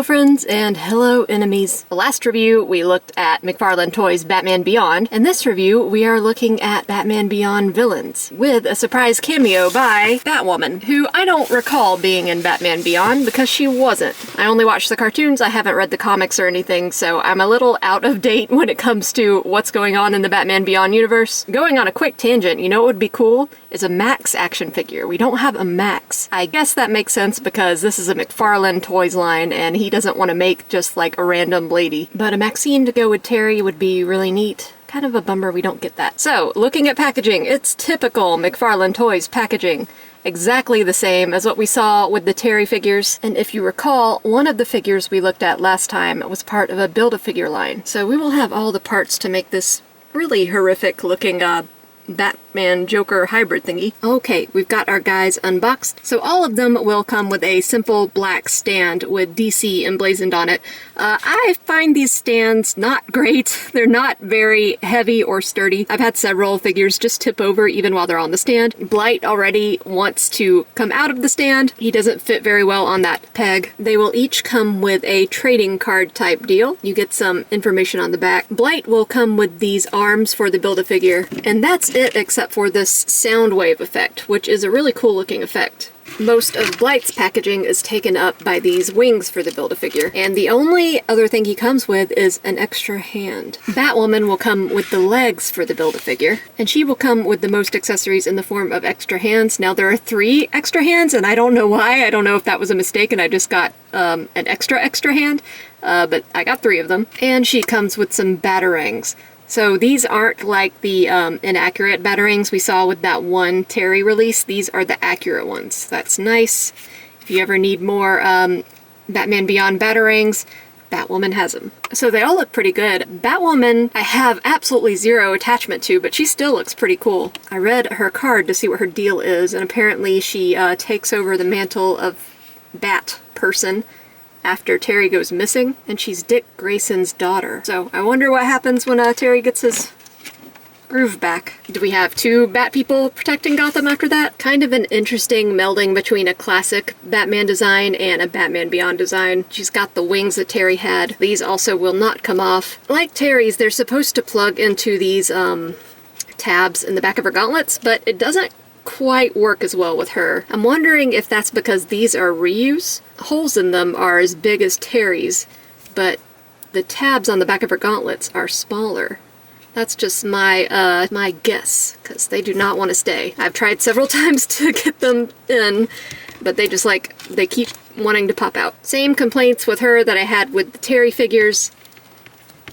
Hello friends and hello enemies. The last review we looked at McFarlane Toys Batman Beyond. In this review we are looking at Batman Beyond villains with a surprise cameo by Batwoman, who I don't recall being in Batman Beyond because she wasn't. I only watched the cartoons, I haven't read the comics or anything, so I'm a little out of date when it comes to what's going on in the Batman Beyond universe. Going on a quick tangent, you know what would be cool? Is a Max action figure. We don't have a Max. I guess that makes sense because this is a McFarlane Toys line and he doesn't want to make just like a random Blady. But a Maxine to go with Terry would be really neat. Kind of a bummer we don't get that. So, looking at packaging, it's typical McFarlane Toys packaging. Exactly the same as what we saw with the Terry figures. And if you recall, one of the figures we looked at last time was part of a Build-A-Figure line. So we will have all the parts to make this really horrific looking Batman Joker hybrid thingy. Okay, we've got our guys unboxed. So all of them will come with a simple black stand with DC emblazoned on it. I find these stands not great. They're not very heavy or sturdy. I've had several figures just tip over even while they're on the stand. Blight already wants to come out of the stand. He doesn't fit very well on that peg. They will each come with a trading card type deal. You get some information on the back. Blight will come with these arms for the Build-A-Figure, and that's it except for this sound wave effect, which is a really cool looking effect. Most of Blight's packaging is taken up by these wings for the Build-A-Figure, and the only other thing he comes with is an extra hand. Batwoman will come with the legs for the Build-A-Figure, and she will come with the most accessories in the form of extra hands. Now there are 3 extra hands, and I don't know why. I don't know if that was a mistake and I just got an extra hand, but I got 3 of them. And she comes with some batarangs. So these aren't like the inaccurate batarangs we saw with that one Terry release. These are the accurate ones. That's nice. If you ever need more Batman Beyond batarangs, Batwoman has them. So they all look pretty good. Batwoman I have absolutely zero attachment to, but she still looks pretty cool. I read her card to see what her deal is, and apparently she takes over the mantle of Bat person after Terry goes missing, and she's Dick Grayson's daughter. So I wonder what happens when Terry gets his groove back. Do we have 2 Bat people protecting Gotham after that? Kind of an interesting melding between a classic Batman design and a Batman Beyond design. She's got the wings that Terry had. These also will not come off. Like Terry's, they're supposed to plug into these tabs in the back of her gauntlets, but it doesn't quite work as well with her. I'm wondering if that's because these are reuse. Holes in them are as big as Terry's, but the tabs on the back of her gauntlets are smaller. That's just my my guess, because they do not want to stay. I've tried several times to get them in, but they just they keep wanting to pop out. Same complaints with her that I had with the Terry figures.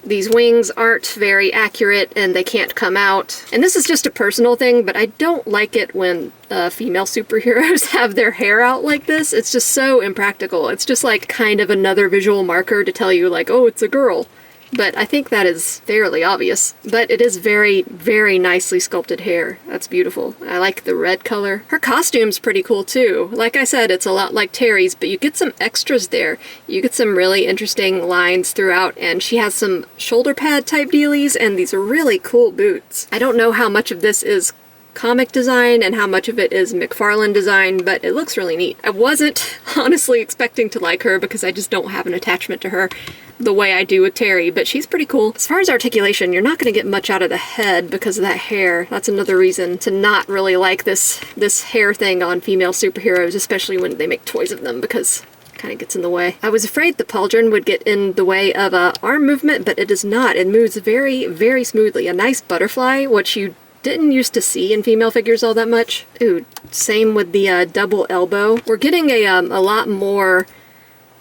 These wings aren't very accurate and they can't come out. And this is just a personal thing, but I don't like it when female superheroes have their hair out like this. It's just so impractical. It's just like kind of another visual marker to tell you like, oh, it's a girl. But I think that is fairly obvious. But it is very, very nicely sculpted hair. That's beautiful. I like the red color. Her costume's pretty cool too. Like I said, it's a lot like Terry's, but you get some extras there. You get some really interesting lines throughout, and she has some shoulder pad type dealies and these really cool boots. I don't know how much of this is comic design and how much of it is McFarlane design, but it looks really neat. I wasn't honestly expecting to like her because I just don't have an attachment to her the way I do with Terry, but she's pretty cool. As far as articulation, you're not going to get much out of the head because of that hair. That's another reason to not really like this hair thing on female superheroes, especially when they make toys of them, because it kind of gets in the way. I was afraid the pauldron would get in the way of arm movement, but it does not. It moves very, very smoothly. A nice butterfly, which you didn't used to see in female figures all that much. Ooh, same with the double elbow. We're getting a lot more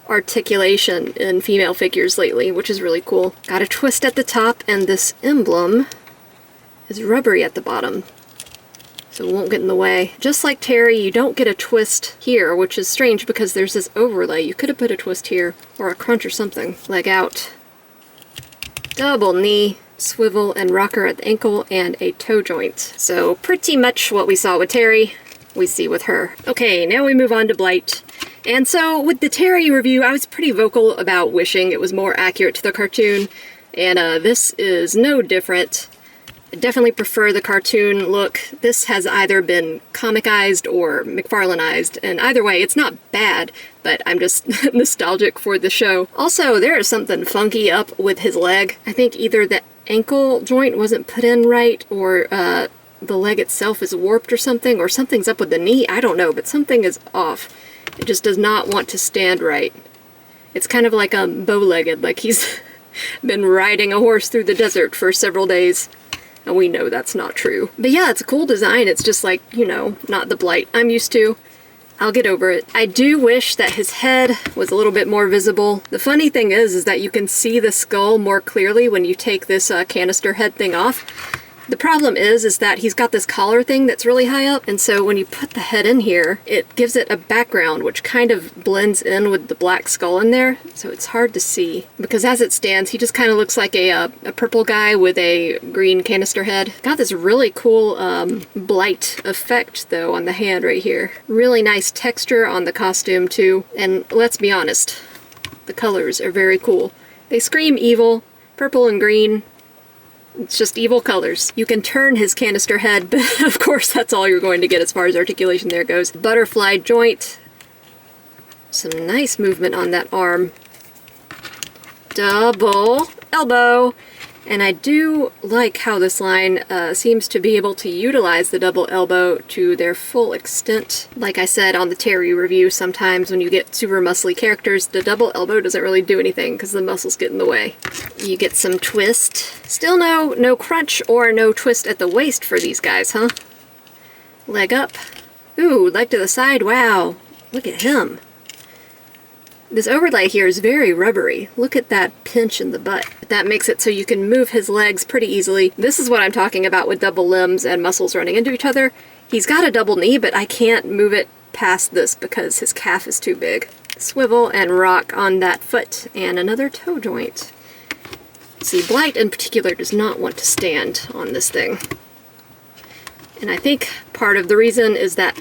articulation in female figures lately, which is really cool. Got a twist at the top, and this emblem is rubbery at the bottom, so it won't get in the way. Just like Terry, you don't get a twist here, which is strange because there's this overlay. You could have put a twist here, or a crunch or something. Leg out. Double knee. Swivel and rocker at the ankle, and a toe joint. So pretty much what we saw with Terry, we see with her. Okay, now we move on to Blight. And so with the Terry review, I was pretty vocal about wishing it was more accurate to the cartoon, and this is no different. I definitely prefer the cartoon look. This has either been comicized or McFarlaneized, and either way, it's not bad, but I'm just nostalgic for the show. Also, there is something funky up with his leg. I think either the ankle joint wasn't put in right, or the leg itself is warped or something's up with the knee. I don't know, but something is off. It just does not want to stand right. It's kind of like bow-legged, like he's been riding a horse through the desert for several days. And we know that's not true. But yeah, it's a cool design. It's just like, you know, not the Blight I'm used to. I'll get over it. I do wish that his head was a little bit more visible. The funny thing is that you can see the skull more clearly when you take this canister head thing off. The problem is that he's got this collar thing that's really high up, and so when you put the head in here, it gives it a background which kind of blends in with the black skull in there, so it's hard to see. Because as it stands, he just kind of looks like a purple guy with a green canister head. Got this really cool blight effect, though, on the hand right here. Really nice texture on the costume, too, and let's be honest, the colors are very cool. They scream evil, purple and green. It's just evil colors. You can turn his canister head, but of course that's all you're going to get as far as articulation there goes. Butterfly joint. Some nice movement on that arm. Double elbow. And I do like how this line seems to be able to utilize the double elbow to their full extent. Like I said on the Terry review, sometimes when you get super muscly characters, the double elbow doesn't really do anything because the muscles get in the way. You get some twist. Still no crunch or no twist at the waist for these guys, huh? Leg up. Ooh, leg to the side. Wow. Look at him. This overlay here is very rubbery. Look at that pinch in the butt. That makes it so you can move his legs pretty easily. This is what I'm talking about with double limbs and muscles running into each other. He's got a double knee, but I can't move it past this because his calf is too big. Swivel and rock on that foot, and another toe joint. See, Blight in particular does not want to stand on this thing. And I think part of the reason is that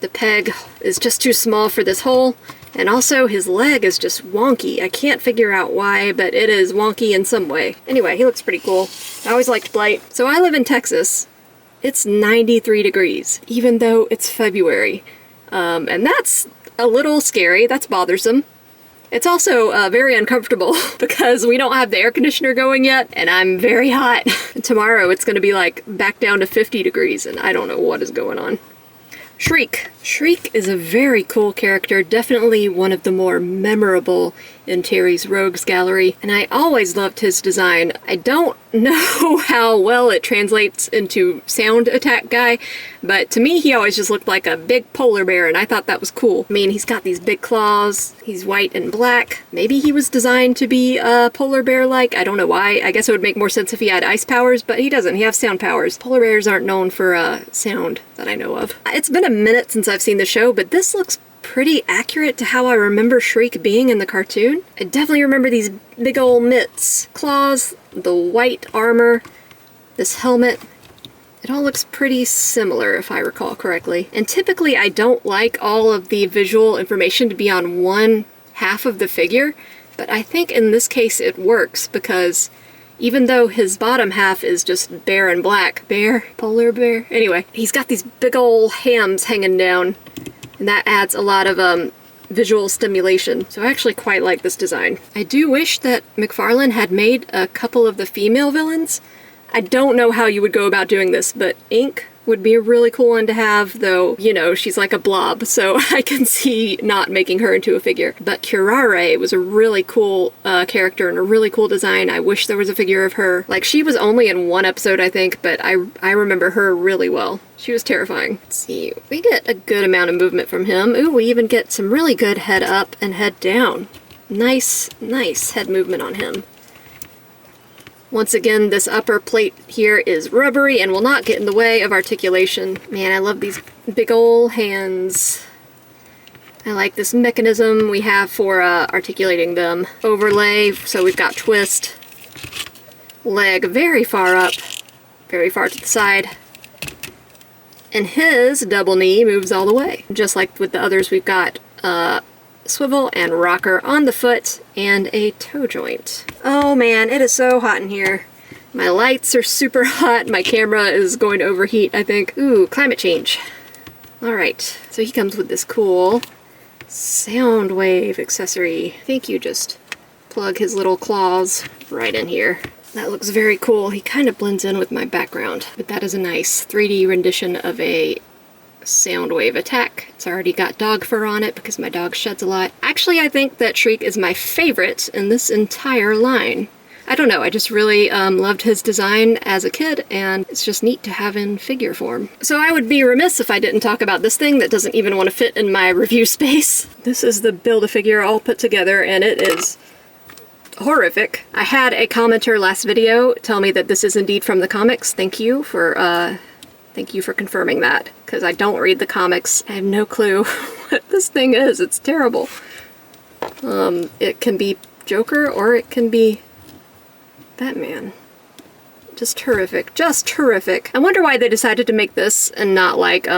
the peg is just too small for this hole. And also, his leg is just wonky. I can't figure out why, but it is wonky in some way. Anyway, he looks pretty cool. I always liked Blight. So I live in Texas. It's 93 degrees, even though it's February. And that's a little scary. That's bothersome. It's also very uncomfortable because we don't have the air conditioner going yet, and I'm very hot. Tomorrow it's going to be like back down to 50 degrees, and I don't know what is going on. Shriek. Shriek is a very cool character, definitely one of the more memorable in Terry's Rogues Gallery, and I always loved his design. I don't know how well it translates into sound attack guy, but to me he always just looked like a big polar bear, and I thought that was cool. I mean, he's got these big claws, he's white and black. Maybe he was designed to be polar bear-like, I don't know why. I guess it would make more sense if he had ice powers, but he doesn't. He has sound powers. Polar bears aren't known for sound that I know of. It's been a minute since I've seen the show, but this looks pretty accurate to how I remember Shriek being in the cartoon. I definitely remember these big old mitts, claws, the white armor, this helmet. It all looks pretty similar if I recall correctly. And typically I don't like all of the visual information to be on one half of the figure, but I think in this case it works because even though his bottom half is just bare and black, polar bear, anyway, he's got these big old hams hanging down. And that adds a lot of visual stimulation, so I actually quite like this design. I do wish that McFarlane had made a couple of the female villains. I don't know how you would go about doing this, but Ink would be a really cool one to have, though, you know, she's like a blob, so I can see not making her into a figure. But Curare was a really cool character and a really cool design. I wish there was a figure of her. Like, she was only in one episode, I think, but I remember her really well. She was terrifying. Let's see, we get a good amount of movement from him. Ooh, we even get some really good head up and head down. Nice head movement on him. Once again, this upper plate here is rubbery and will not get in the way of articulation. Man, I love these big ol' hands. I like this mechanism we have for articulating them. Overlay, so we've got twist. Leg very far up, very far to the side. And his double knee moves all the way. Just like with the others, we've got swivel and rocker on the foot and a toe joint. Oh man, it is so hot in here. My lights are super hot. My camera is going to overheat, I think. Ooh, climate change. Alright, so he comes with this cool sound wave accessory. I think you just plug his little claws right in here. That looks very cool. He kind of blends in with my background, but that is a nice 3D rendition of a sound wave attack. It's already got dog fur on it because my dog sheds a lot. Actually, I think that Shriek is my favorite in this entire line. I don't know, I just really loved his design as a kid, and it's just neat to have in figure form. So I would be remiss if I didn't talk about this thing that doesn't even want to fit in my review space. This is the Build-A-Figure all put together, and it is horrific. I had a commenter last video tell me that this is indeed from the comics. Thank you for confirming that, because I don't read the comics. I have no clue what this thing is. It's terrible. It can be Joker or it can be Batman. Just terrific. Just terrific. I wonder why they decided to make this and not like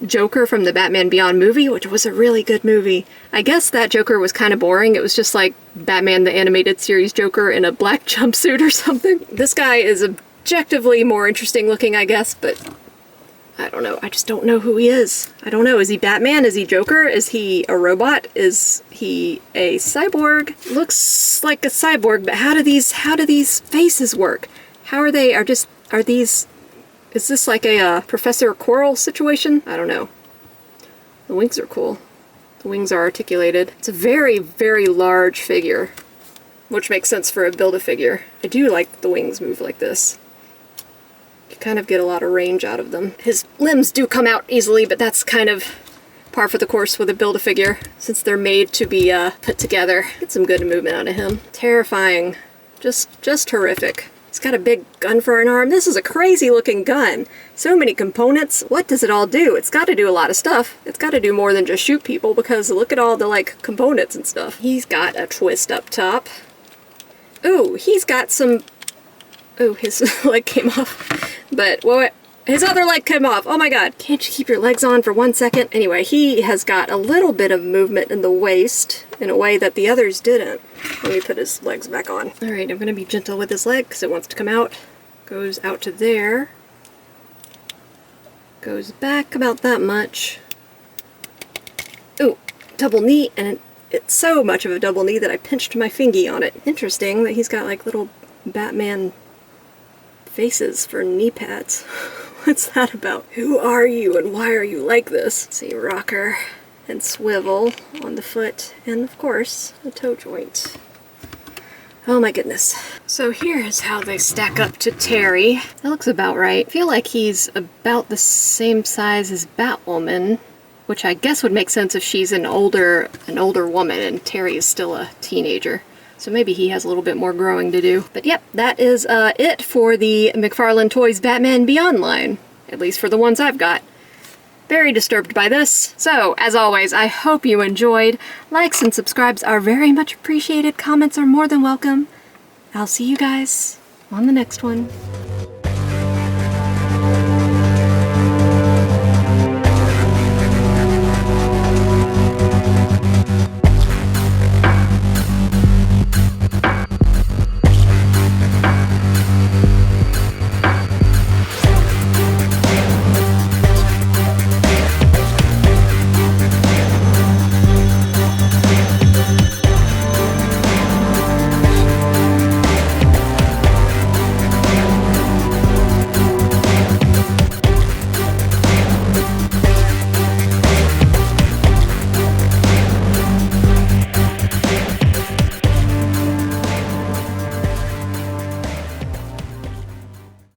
Joker from the Batman Beyond movie, which was a really good movie. I guess that Joker was kind of boring. It was just like Batman the Animated Series Joker in a black jumpsuit or something. This guy is objectively more interesting looking, I guess, but I don't know. I just don't know who he is. I don't know. Is he Batman? Is he Joker? Is he a robot? Is he a cyborg? Looks like a cyborg, but how do these faces work? How are they? Is this like a Professor Quirrell situation? I don't know. The wings are cool. The wings are articulated. It's a very, very large figure, which makes sense for a Build-A-Figure. I do like the wings move like this. You kind of get a lot of range out of them. His limbs do come out easily, but that's kind of par for the course with a Build-A-Figure, since they're made to be put together. Get some good movement out of him. Terrifying. Just horrific. He's got a big gun for an arm. This is a crazy looking gun. So many components. What does it all do? It's got to do a lot of stuff. It's got to do more than just shoot people, because look at all the like components and stuff. He's got a twist up top. Ooh, he's got some... Ooh, his leg came off. But what? His other leg came off. Oh my god. Can't you keep your legs on for 1 second? Anyway, he has got a little bit of movement in the waist in a way that the others didn't. Let me put his legs back on. Alright, I'm going to be gentle with his leg because it wants to come out. Goes out to there. Goes back about that much. Ooh, double knee, and it's so much of a double knee that I pinched my fingy on it. Interesting that he's got like little Batman faces for knee pads. What's that about? Who are you and why are you like this? Let's see, rocker and swivel on the foot, and of course, a toe joint. Oh my goodness. So here's how they stack up to Terry. That looks about right. I feel like he's about the same size as Batwoman, which I guess would make sense if she's an older woman and Terry is still a teenager. So maybe he has a little bit more growing to do. But yep, that is it for the McFarlane Toys Batman Beyond line. At least for the ones I've got. Very disturbed by this. So, as always, I hope you enjoyed. Likes and subscribes are very much appreciated. Comments are more than welcome. I'll see you guys on the next one.